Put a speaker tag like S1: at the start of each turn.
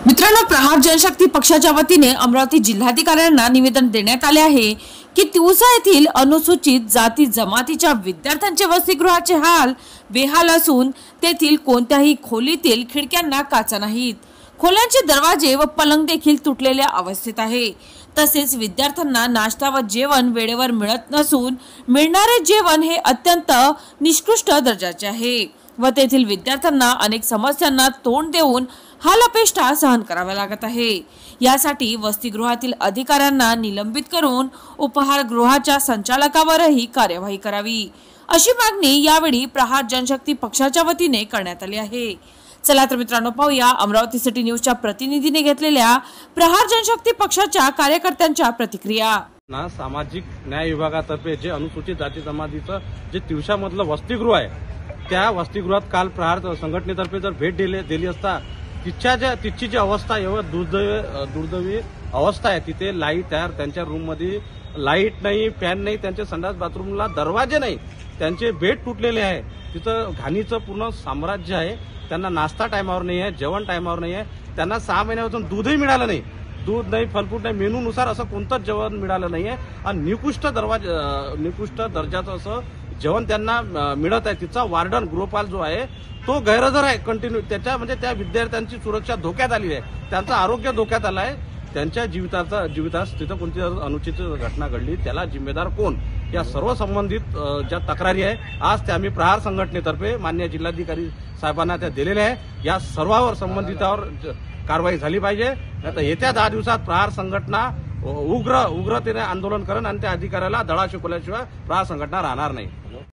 S1: मित्रांनो, प्रहार जनशक्ती पक्षाच्या वतीने अमरावती जिल्हाधिकाऱ्यांना निवेदन देण्यात आले आहे की तिवसा येथील अनुसूचित जाती जमातीच्या विद्यार्थ्यांचे वसतिगृहाचे हाल बेहाल असून तेथील कोणत्याही खोलीतील खिडक्यांना काचा नाहीत, खोल्यांचे दरवाजे व पलंग देखील तुटलेल्या अवस्थेत आहे। तसेच विद्यार्थ्यांना नाश्ता व जेवण वेळेवर मिळत नसून मिळणारे जेवण हे अत्यंत निकृष्ट दर्जाचे आहे व तेथील विद्यार्थ्यांना अनेक समस्यांना तोंड देऊन हालअपेष्टा सहन कराव्या लागत आहे। यासाठी वसतिगृहातील अधिकाऱ्यांना निलंबित करून उपहारगृहाच्या संचालकावरही कार्यवाही करावी अशी मागणी यावेळी प्रहार जनशक्ती पक्षाच्या वतीने करण्यात आली आहे। चला तर मित्रांनो, पाहूया अमरावती सिटी न्यूजच्या प्रतिनिधीने घेतलेल्या प्रहार जनशक्ती पक्षाच्या कार्यकर्त्यांच्या प्रतिक्रिया।
S2: सामाजिक न्याय विभागातर्फे जे अनुसूचित जाती जमातीचं जे तिवसा मधलं वसतिगृह आहे, त्या वसतिगृहात काल प्रहार संघटनेतर्फे जर भेट दिली असता तिची जी अवस्था एवढं दुर्दैवी अवस्था आहे। तिथे लाईट आहे, त्यांच्या रूम मध्ये लाईट नाही, फॅन नाही, त्यांच्या संडास बाथरूमला दरवाजे नाही, त्यांचे बेड तुटलेले आहे, तिथं घाणीचं पूर्ण साम्राज्य आहे। त्यांना नाश्ता टायमावर नाही आहे, जेवण टायमावर नाही आहे, त्यांना 6 महिन्यापासून दूधही मिळालं नाही, दूध नाही, फलफ्रूट नाही, मेनूनुसार असं कोणतंच जेवण मिळालं नाहीये आणि निकृष्ट दर्जाचं असं जेवण त्यांना मिळत आहे। तिचा वार्डन गृहपाल जो आहे तो गैरहजर आहे कंटिन्यू, त्या विद्यार्थ्यांची सुरक्षा धोक्यात आली आहे, त्यांचं आरोग्य धोक्यात आलं आहे, त्यांच्या जीवितास तिथं कोणती अनुचित घटना घडली त्याला जिम्मेदार कोण, या सर्व संबंधित ज्या तक्रारी आहे आज त्या आम्ही प्रहार संघटनेतर्फे माननीय जिल्हाधिकारी साहेबांना त्या दिलेल्या आहे। या सर्वांवर संबंधितावर कारवाई झाली पाहिजे, आता येत्या 10 दिवसात प्रहार संघटना उग्रतेने आंदोलन करेन आणि त्या अधिकाऱ्याला धडा शिकवल्याशिवाय प्रहार संघटना राहणार नाही।